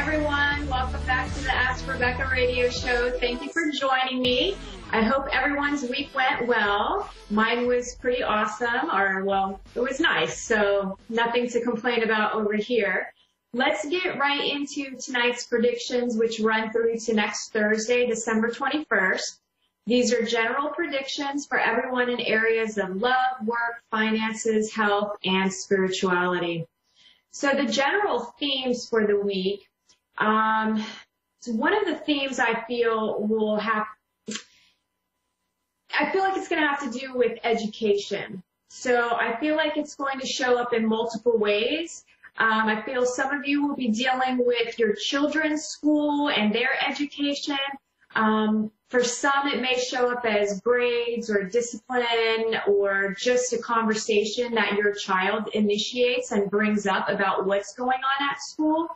everyone. Welcome back to the Ask Rebecca radio show. Thank you for joining me. I hope everyone's week went well. Mine was pretty awesome, it was nice, so nothing to complain about over here. Let's get right into tonight's predictions, which run through to next Thursday, December 21st. These are general predictions for everyone in areas of love, work, finances, health, and spirituality. So the general themes for the week, so one of the themes I feel like it's going to have to do with education. So I feel like it's going to show up in multiple ways. I feel some of you will be dealing with your children's school and their education. For some, it may show up as grades or discipline or just a conversation that your child initiates and brings up about what's going on at school.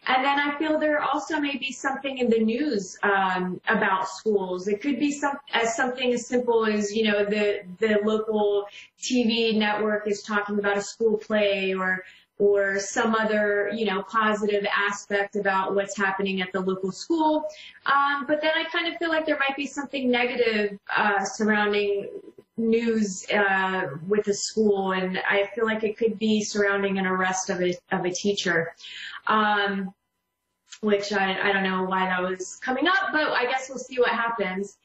And then I feel there also may be something in the news about schools. It could be something as simple as, the local TV network is talking about a school play or some other, positive aspect about what's happening at the local school. But then I kind of feel like there might be something negative surrounding news with the school, and I feel like it could be surrounding an arrest of a teacher, which I don't know why that was coming up, but I guess we'll see what happens.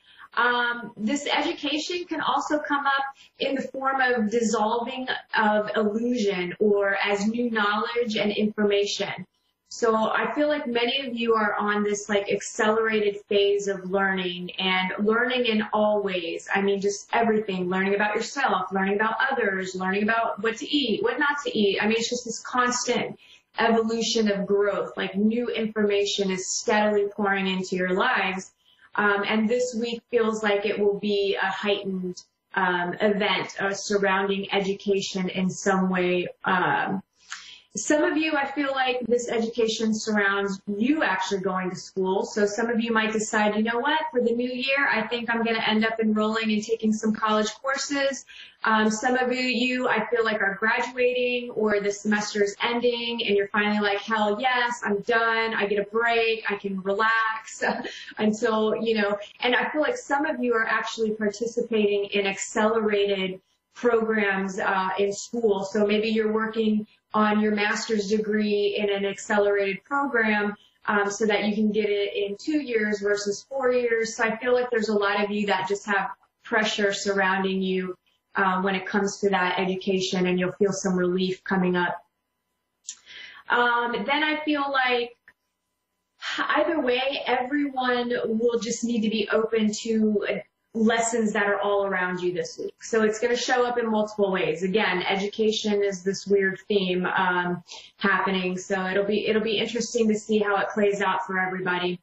This education can also come up in the form of dissolving of illusion or as new knowledge and information. So I feel like many of you are on this accelerated phase of learning, and learning in all ways. I mean, just everything, learning about yourself, learning about others, learning about what to eat, what not to eat. I mean, it's just this constant evolution of growth, new information is steadily pouring into your lives. And this week feels like it will be a heightened event surrounding education in some way. Some of you, I feel like this education surrounds you actually going to school. So some of you might decide, you know what, for the new year, I think I'm going to end up enrolling and taking some college courses. Some of you, I feel like, are graduating or the semester is ending and you're finally like, hell yes, I'm done. I get a break. I can relax until, and I feel like some of you are actually participating in accelerated programs in school. So maybe you're working on your master's degree in an accelerated program so that you can get it in 2 years versus 4 years. So I feel like there's a lot of you that just have pressure surrounding you when it comes to that education, and you'll feel some relief coming up. Then I feel like either way, everyone will just need to be open to lessons that are all around you this week. So it's going to show up in multiple ways. Again, education is this weird theme happening. So it'll be interesting to see how it plays out for everybody.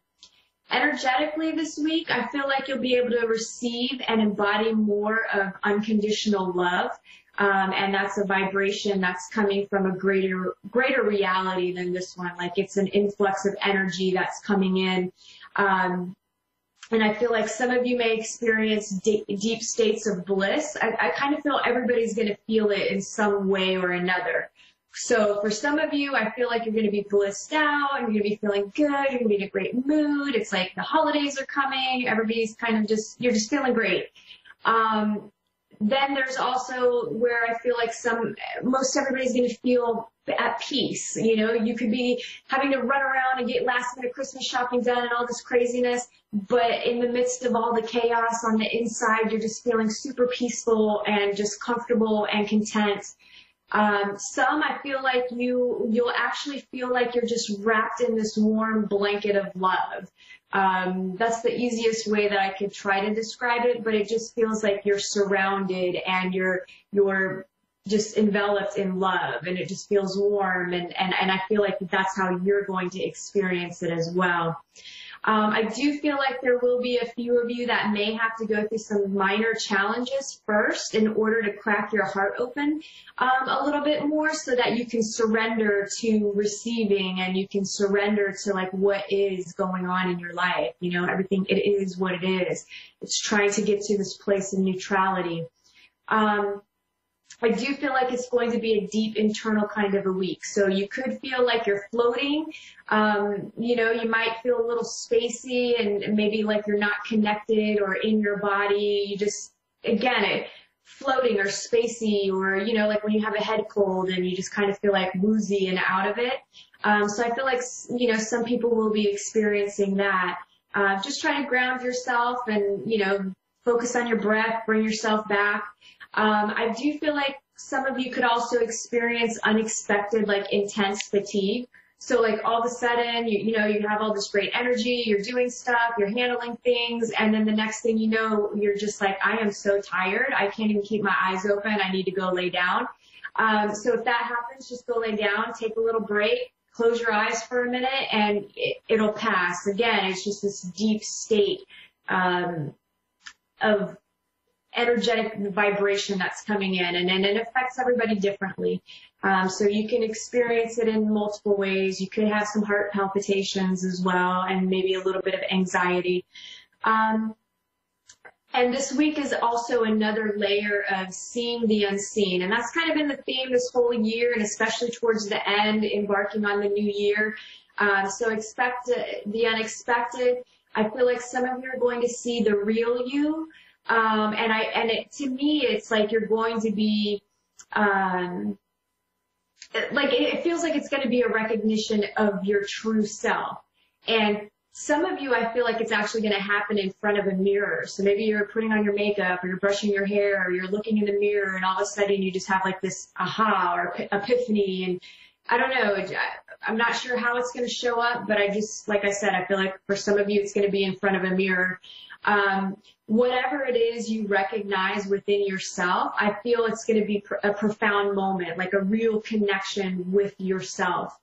Energetically this week, I feel like you'll be able to receive and embody more of unconditional love. And that's a vibration that's coming from a greater reality than this one. Like it's an influx of energy that's coming in. And I feel like some of you may experience deep states of bliss. I kind of feel everybody's going to feel it in some way or another. So for some of you, I feel like you're going to be blissed out, and you're going to be feeling good, you're going to be in a great mood. It's like the holidays are coming, everybody's kind of you're just feeling great. Then there's also where I feel like most everybody's going to feel at peace. You could be having to run around and get last minute Christmas shopping done and all this craziness, but in the midst of all the chaos on the inside, you're just feeling super peaceful and just comfortable and content. Some, I feel like you'll actually feel like you're just wrapped in this warm blanket of love. That's the easiest way that I could try to describe it, but it just feels like you're surrounded and you're just enveloped in love, and it just feels warm, and I feel like that's how you're going to experience it as well. I do feel like there will be a few of you that may have to go through some minor challenges first in order to crack your heart open a little bit more, so that you can surrender to receiving, and you can surrender to what is going on in your life. Everything, it is what it is. It's trying to get to this place of neutrality. I do feel like it's going to be a deep internal kind of a week. So you could feel like you're floating. You might feel a little spacey and maybe like you're not connected or in your body. You just, again, floating or spacey, or, like when you have a head cold and you just kind of feel like woozy and out of it. So I feel like, some people will be experiencing that. Just try to ground yourself and, focus on your breath, bring yourself back. I do feel like some of you could also experience unexpected, like intense fatigue. So like all of a sudden, you have all this great energy, you're doing stuff, you're handling things, and then the next thing you know, you're just like, I am so tired, I can't even keep my eyes open, I need to go lay down. So if that happens, just go lay down, take a little break, close your eyes for a minute, and it'll pass. Again, it's just this deep state of energetic vibration that's coming in, and it affects everybody differently. So you can experience it in multiple ways. You could have some heart palpitations as well, and maybe a little bit of anxiety. And this week is also another layer of seeing the unseen. And that's kind of been the theme this whole year, and especially towards the end, embarking on the new year. So expect the unexpected. I feel like some of you are going to see the real you. To me, it's like you're going to be, it feels like it's going to be a recognition of your true self. And some of you, I feel like it's actually going to happen in front of a mirror. So maybe you're putting on your makeup, or you're brushing your hair, or you're looking in the mirror, and all of a sudden you just have like this aha or epiphany. And I don't know, I'm not sure how it's going to show up, but like I said, I feel like for some of you, it's going to be in front of a mirror. Whatever it is you recognize within yourself, I feel it's going to be a profound moment, like a real connection with yourself.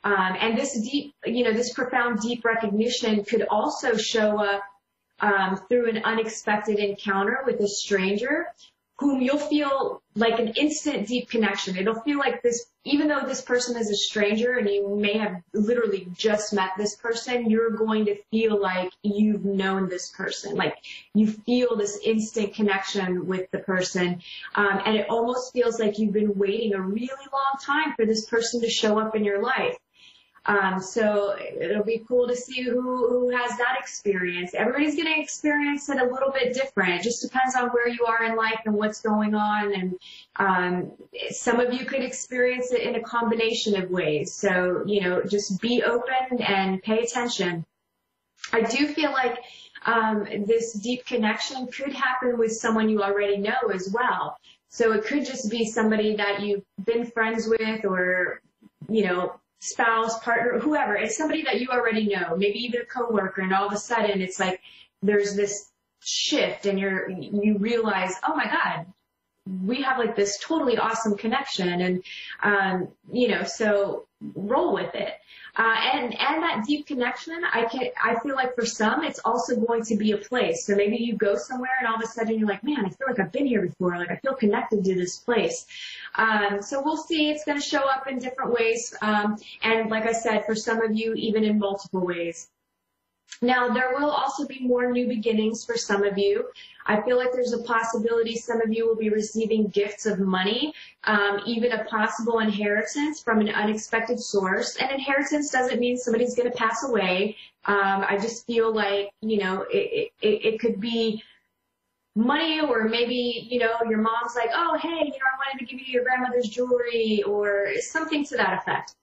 And this deep, this profound, deep recognition could also show up through an unexpected encounter with a stranger whom you'll feel like an instant deep connection. It'll feel like this, even though this person is a stranger and you may have literally just met this person, you're going to feel like you've known this person. Like you feel this instant connection with the person. And it almost feels like you've been waiting a really long time for this person to show up in your life. So it'll be cool to see who has that experience. Everybody's going to experience it a little bit different. It just depends on where you are in life and what's going on. And some of you could experience it in a combination of ways. So, just be open and pay attention. I do feel like this deep connection could happen with someone you already know as well. So it could just be somebody that you've been friends with, or, spouse, partner, whoever. It's somebody that you already know, maybe even a coworker, and all of a sudden it's like there's this shift and you realize, oh my God, we have like this totally awesome connection, and so roll with it. And that deep connection, I feel like for some, it's also going to be a place. So maybe you go somewhere and all of a sudden you're like, man, I feel like I've been here before. Like I feel connected to this place. So we'll see. It's going to show up in different ways. And like I said, for some of you, even in multiple ways. Now, there will also be more new beginnings for some of you. I feel like there's a possibility some of you will be receiving gifts of money, even a possible inheritance from an unexpected source. And inheritance doesn't mean somebody's going to pass away. I just feel like, it could be money, or maybe, your mom's like, oh, hey, I wanted to give you your grandmother's jewelry, or something to that effect.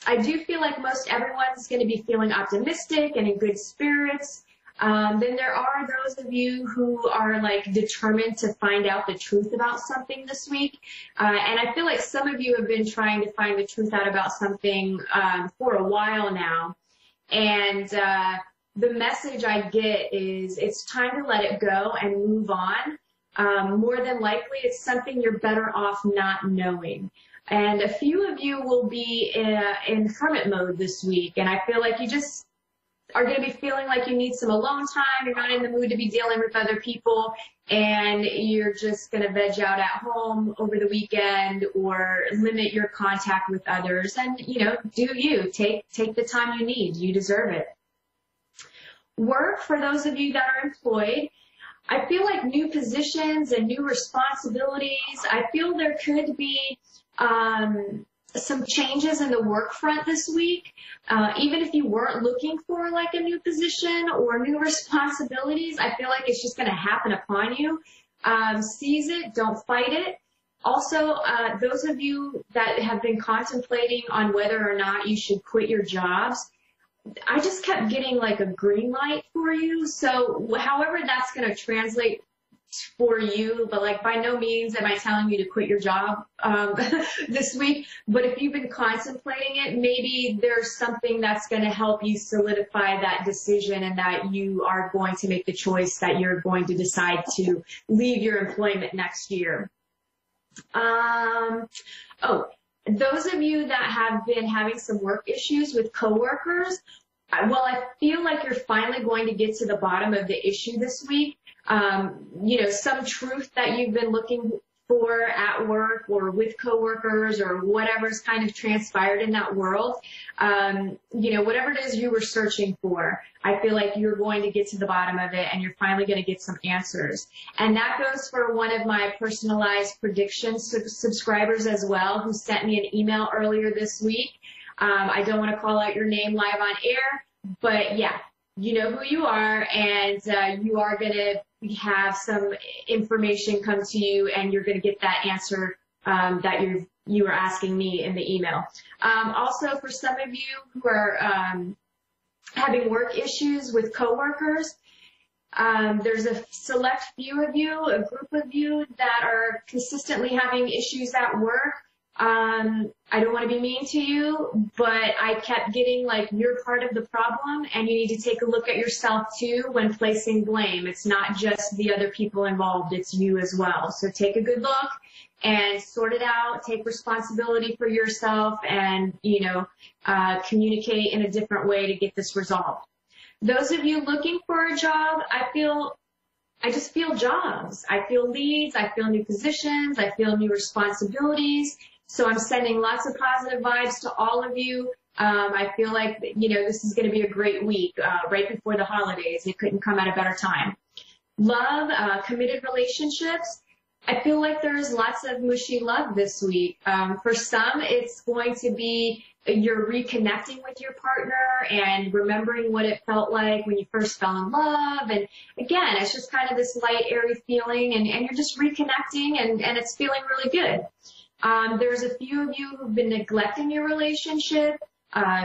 I do feel like most everyone's going to be feeling optimistic and in good spirits. Then there are those of you who are like determined to find out the truth about something this week. And I feel like some of you have been trying to find the truth out about something for a while now. And the message I get is it's time to let it go and move on. More than likely, it's something you're better off not knowing. And a few of you will be in hermit mode this week, and I feel like you just are going to be feeling like you need some alone time. You're not in the mood to be dealing with other people, and you're just going to veg out at home over the weekend or limit your contact with others. And, do you. Take the time you need. You deserve it. Work, for those of you that are employed, I feel like new positions and new responsibilities. I feel there could be some changes in the work front this week. Even if you weren't looking for like a new position or new responsibilities, I feel like it's just going to happen upon you. Seize it, don't fight it. Also, those of you that have been contemplating on whether or not you should quit your jobs, I just kept getting like a green light for you. So however that's going to translate for you, but like by no means am I telling you to quit your job this week. But if you've been contemplating it, maybe there's something that's going to help you solidify that decision and that you are going to make the choice that you're going to decide to leave your employment next year. Those of you that have been having some work issues with coworkers, well, I feel like you're finally going to get to the bottom of the issue this week. Some truth that you've been looking for at work or with coworkers or whatever's kind of transpired in that world, whatever it is you were searching for, I feel like you're going to get to the bottom of it and you're finally going to get some answers. And that goes for one of my personalized prediction subscribers as well, who sent me an email earlier this week. I don't want to call out your name live on air, but yeah, you know who you are, and you are going to have some information come to you, and you're going to get that answer that you were asking me in the email. Also, for some of you who are having work issues with coworkers, there's a select few of you, a group of you that are consistently having issues at work. I don't want to be mean to you, but I kept getting like, you're part of the problem and you need to take a look at yourself too when placing blame. It's not just the other people involved, it's you as well. So take a good look and sort it out, take responsibility for yourself, and, communicate in a different way to get this resolved. Those of you looking for a job, I just feel jobs. I feel leads, I feel new positions, I feel new responsibilities. So I'm sending lots of positive vibes to all of you. I feel like, this is going to be a great week right before the holidays. It couldn't come at a better time. Love, committed relationships. I feel like there's lots of mushy love this week. For some, it's going to be you're reconnecting with your partner and remembering what it felt like when you first fell in love. And again, it's just kind of this light, airy feeling, and you're just reconnecting, and it's feeling really good. There's a few of you who've been neglecting your relationship.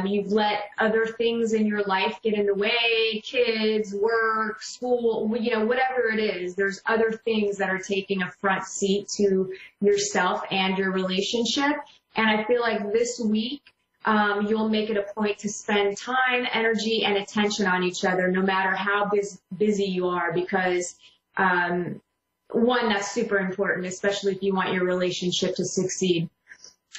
You've let other things in your life get in the way, kids, work, school, whatever it is. There's other things that are taking a front seat to yourself and your relationship. And I feel like this week, you'll make it a point to spend time, energy, and attention on each other, no matter how busy you are, because, one, that's super important, especially if you want your relationship to succeed.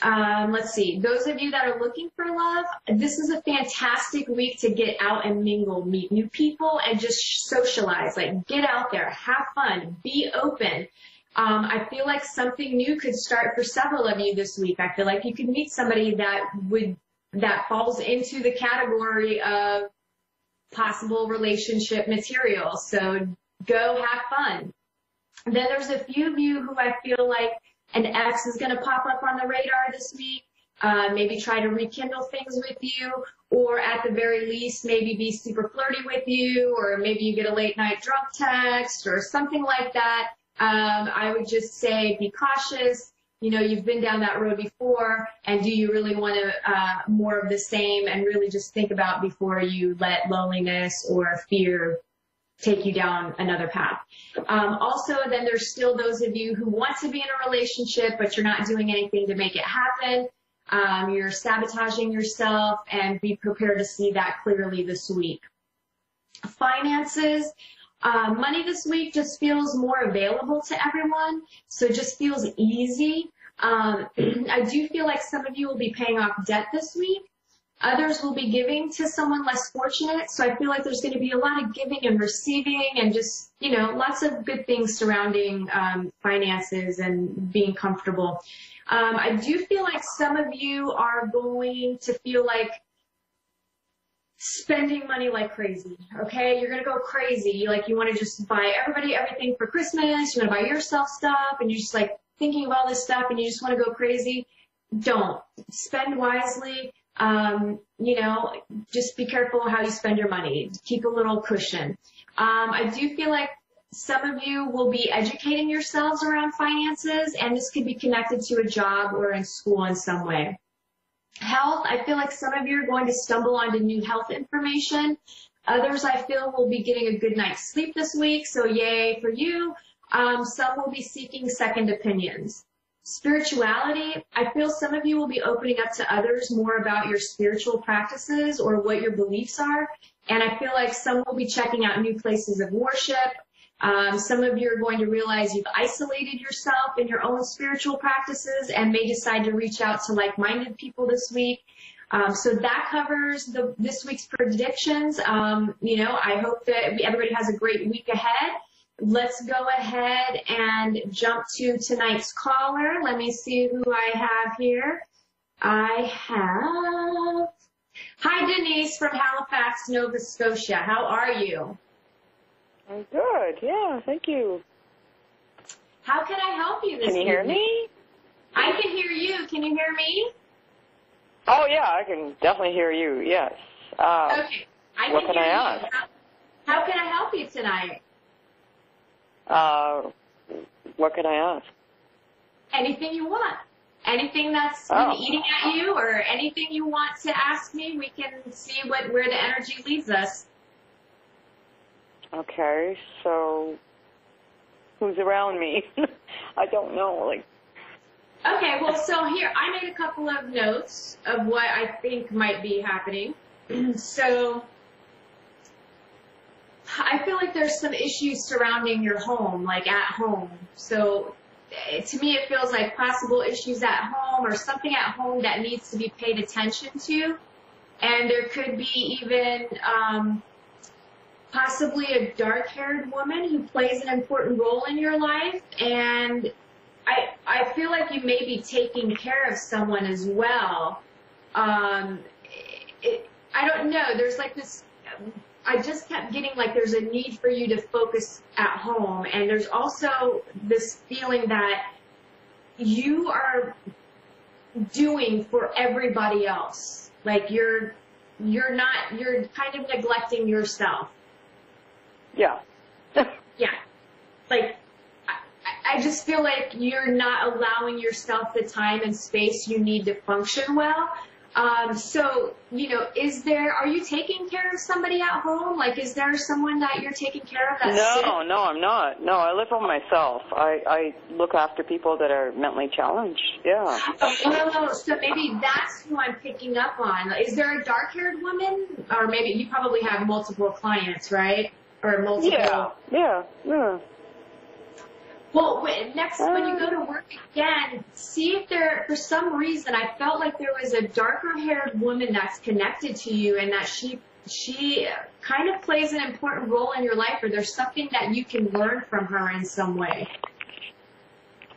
Let's see. Those of you that are looking for love, this is a fantastic week to get out and mingle, meet new people, and just socialize. Like, get out there, have fun, be open. I feel like something new could start for several of you this week. I feel like you could meet somebody that falls into the category of possible relationship material. So go have fun. Then there's a few of you who I feel like an ex is going to pop up on the radar this week, maybe try to rekindle things with you, or at the very least, maybe be super flirty with you, or maybe you get a late night drunk text or something like that. I would just say be cautious. You've been down that road before, and do you really want to more of the same, and really just think about before you let loneliness or fear take you down another path. Also, then there's still those of you who want to be in a relationship, but you're not doing anything to make it happen. You're sabotaging yourself, and be prepared to see that clearly this week. Finances. Money this week just feels more available to everyone, so it just feels easy. I do feel like some of you will be paying off debt this week. Others will be giving to someone less fortunate, so I feel like there's going to be a lot of giving and receiving, and just, lots of good things surrounding finances and being comfortable. I do feel like some of you are going to feel like spending money like crazy, okay? You're going to go crazy. Like, you want to just buy everybody everything for Christmas. You want to buy yourself stuff, and you're just, like, thinking of all this stuff, and you just want to go crazy. Don't. Spend wisely. You know, just be careful how you spend your money. Keep a little cushion. I do feel like some of you will be educating yourselves around finances, and this could be connected to a job or in school in some way. Health, I feel like some of you are going to stumble onto new health information. Others, I feel, will be getting a good night's sleep this week, so yay for you. Some will be seeking second opinions. Spirituality, I feel some of you will be opening up to others more about your spiritual practices or what your beliefs are, and I feel like some will be checking out new places of worship. Some of you are going to realize you've isolated yourself in your own spiritual practices and may decide to reach out to like-minded people this week. So that covers this week's predictions. You know, I hope that everybody has a great week ahead. Let's go ahead and jump to tonight's caller. Let me see who I have here. I have... Hi, Denise from Halifax, Nova Scotia. How are you? I'm good. Yeah, thank you. How can I help you this evening? Can you hear me? I can hear you. Can you hear me? Oh, yeah, I can definitely hear you, yes. Okay. What can I ask? How can I help you tonight? What can I ask? Anything you want. Anything that's been eating at you or anything you want to ask me, we can see where the energy leads us. Okay, so who's around me? I don't know, like. Okay, well, so here, I made a couple of notes of what I think might be happening. So I feel like there's some issues surrounding your home, like at home. So to me, it feels like possible issues at home or something at home that needs to be paid attention to. And there could be even possibly a dark-haired woman who plays an important role in your life. And I feel like you may be taking care of someone as well. I don't know. There's like this, I just kept getting like there's a need for you to focus at home. And there's also this feeling that you are doing for everybody else. Like you're kind of neglecting yourself. Yeah. Yeah. Like, I just feel like you're not allowing yourself the time and space you need to function well. So, you know, are you taking care of somebody at home? Like, is there someone that you're taking care of that's sick? No, I'm not. No, I live on myself. I look after people that are mentally challenged. Yeah. Oh, so maybe that's who I'm picking up on. Is there a dark-haired woman? Or maybe you probably have multiple clients, right? Or multiple. Yeah. Well, next, when you go to work again, see if for some reason, I felt like there was a darker-haired woman that's connected to you and that she kind of plays an important role in your life, or there's something that you can learn from her in some way.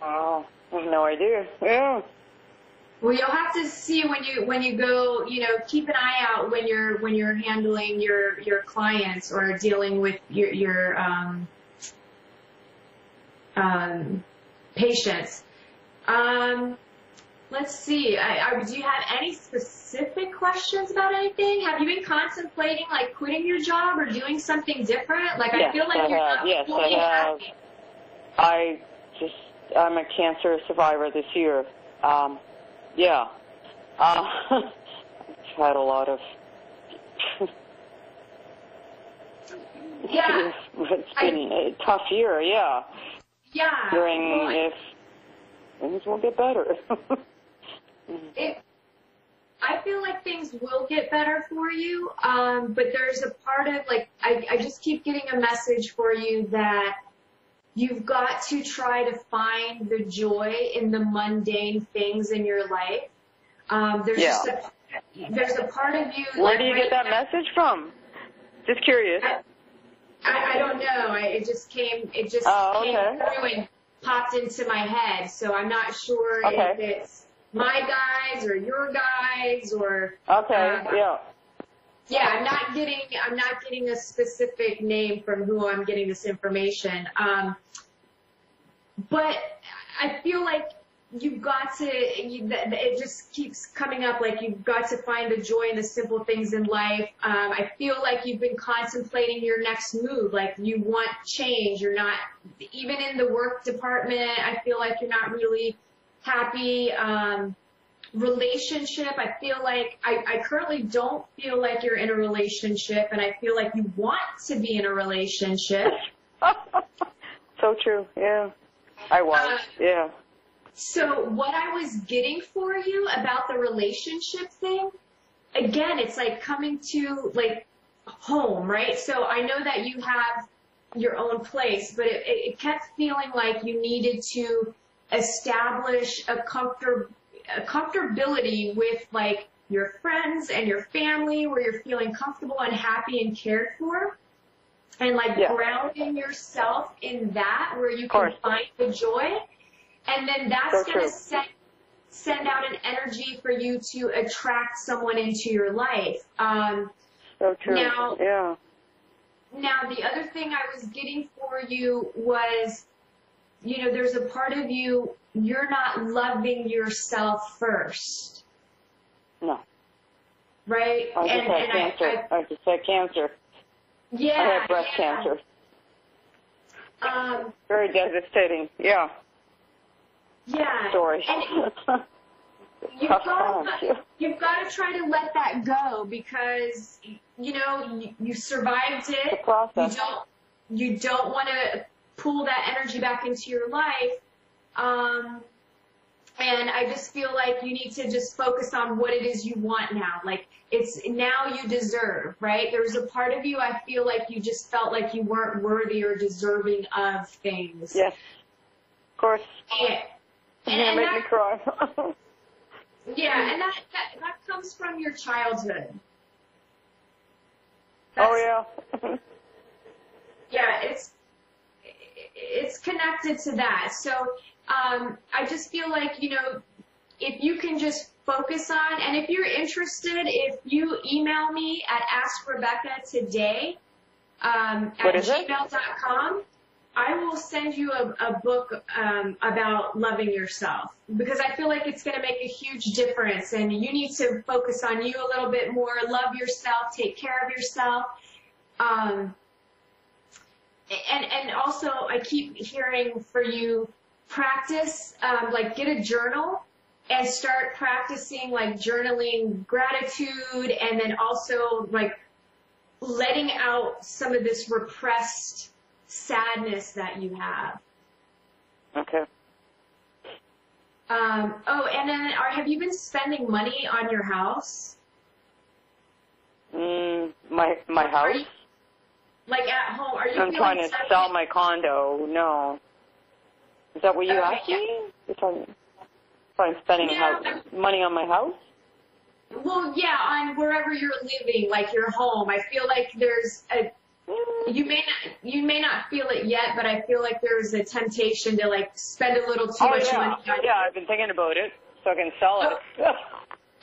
Oh, I have no idea. Yeah. Well, you'll have to see when you go, you know, keep an eye out when you're handling your clients or dealing with your patients. Let's see. Do you have any specific questions about anything? Have you been contemplating like quitting your job or doing something different? Like yes, I feel like you're not fully happy. I'm a cancer survivor this year. Yeah. I've had a lot of. Yeah. It's been a tough year. Yeah. Yeah. If things will get better. I feel like things will get better for you, but there's a part of, like, I just keep getting a message for you that you've got to try to find the joy in the mundane things in your life. There's a part of you. Where do you get that message from? Just curious. I don't know. It just came through and popped into my head. So I'm not sure if it's my guys or your guys or. Okay. Yeah. Yeah, I'm not getting a specific name from who I'm getting this information. But I feel like you've got to, it just keeps coming up, like you've got to find the joy in the simple things in life. I feel like you've been contemplating your next move, like you want change. You're not, even in the work department, I feel like you're not really happy. Relationship, I feel like, I currently don't feel like you're in a relationship, and I feel like you want to be in a relationship. So true, yeah. I was, yeah. So what I was getting for you about the relationship thing, again, it's like coming to like home, right? So I know that you have your own place, but it kept feeling like you needed to establish a comfortability with like your friends and your family, where you're feeling comfortable and happy and cared for. And like grounding yourself in that, where you can find the joy. And then that's going to send out an energy for you to attract someone into your life. So true. Now, the other thing I was getting for you was, you know, there's a part of you, you're not loving yourself first. No. Right? I just had cancer. I just had cancer. Yeah. I had breast cancer. Very devastating. Yeah. Yeah. Story. And you've got to try to let that go, because, you know, you survived it. The process. You don't want to pull that energy back into your life. And I just feel like you need to just focus on what it is you want now. Like, it's now you deserve, right? There's a part of you, I feel like you just felt like you weren't worthy or deserving of things. Yes, of course. And make me cry. Yeah, and that comes from your childhood. Yeah. Yeah, it's connected to that. So I just feel like, you know, if you can just focus on, and if you're interested, if you email me at AskRebecca today at gmail.com, I will send you a book about loving yourself, because I feel like it's going to make a huge difference, and you need to focus on you a little bit more, love yourself, take care of yourself. And also, I keep hearing for you, practice, like get a journal and start practicing like journaling gratitude, and then also like letting out some of this repressed sadness that you have. Okay. And then have you been spending money on your house? My house? Like at home, are you? I'm trying to sell my condo. No. Is that what you asked me? You're talking spending money on my house? Well, yeah, on wherever you're living, like your home. I feel like there's you may not feel it yet, but I feel like there's a temptation to like spend a little too much money. Yeah, I've been thinking about it, so I can sell it.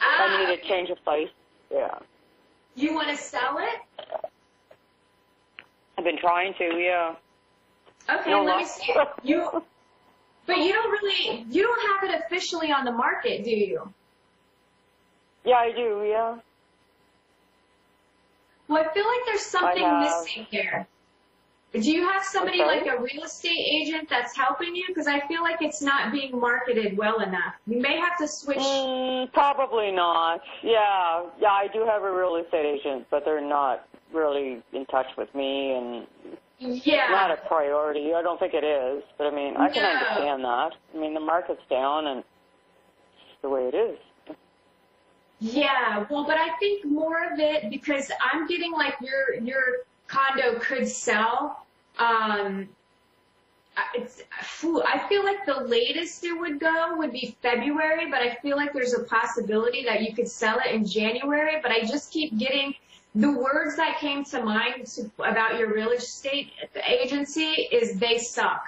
I need to change of place. Yeah. You want to sell it? I've been trying to, yeah. Okay, let me see. But you don't have it officially on the market, do you? Yeah, I do, yeah. Well, I feel like there's something missing here. Do you have somebody like a real estate agent that's helping you? Because I feel like it's not being marketed well enough. You may have to switch. Probably not. Yeah, I do have a real estate agent, but they're not really in touch with me, and it's not a priority. I don't think it is, but I mean, I can understand that. I mean, the market's down, and it's the way it is. Yeah, well, but I think more of it, because I'm getting like your condo could sell. I feel like the latest it would go would be February, but I feel like there's a possibility that you could sell it in January. But I just keep getting the words that came to mind about your real estate agency is they suck.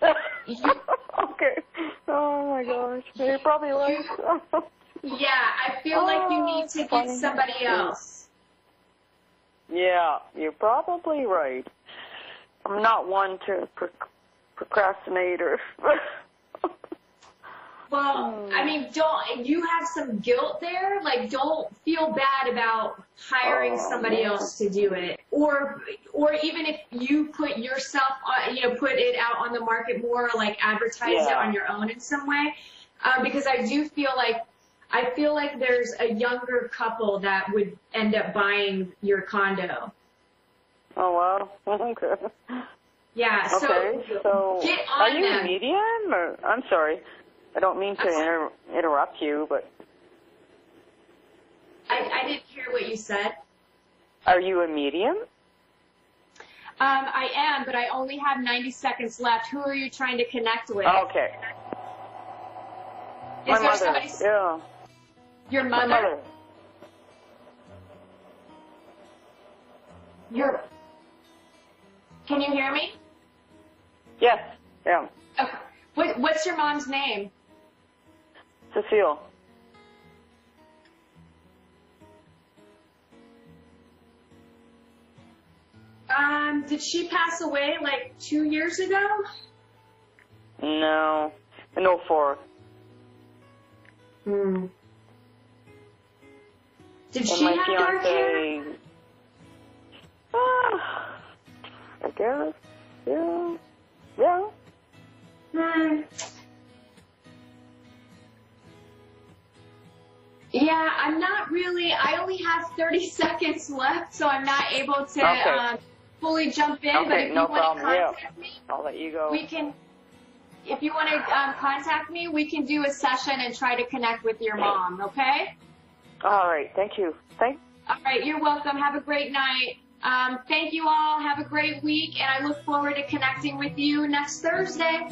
Okay. Oh my gosh. You're probably right. Yeah, I feel like you need to get somebody else. Yeah, you're probably right. I'm not one to procrastinate or... Well, I mean, you have some guilt there? Like, don't feel bad about hiring somebody else to do it. Or even if you put yourself, put it out on the market more, like advertise it on your own in some way. Because I feel like there's a younger couple that would end up buying your condo. Oh, wow. Okay. Yeah, so get on are you them. a medium? Or, I'm sorry. I don't mean to interrupt you, but... I didn't hear what you said. Are you a medium? I am, but I only have 90 seconds left. Who are you trying to connect with? Okay. Is there somebody? Yeah. Your mother? My mother. Can you hear me? Yes. Yeah. Okay. What's your mom's name? Cecile. Did she pass away like 2 years ago? No. In 04. Did she have dark hair? I guess. Yeah. Yeah. Yeah, I'm not really. I only have 30 seconds left, so I'm not able to fully jump in. Okay, but if you want to contact me, I'll let you go. we can. If you want to contact me, we can do a session and try to connect with your mom. Okay? All right. Thank you. All right. You're welcome. Have a great night. Thank you all. Have a great week, and I look forward to connecting with you next Thursday.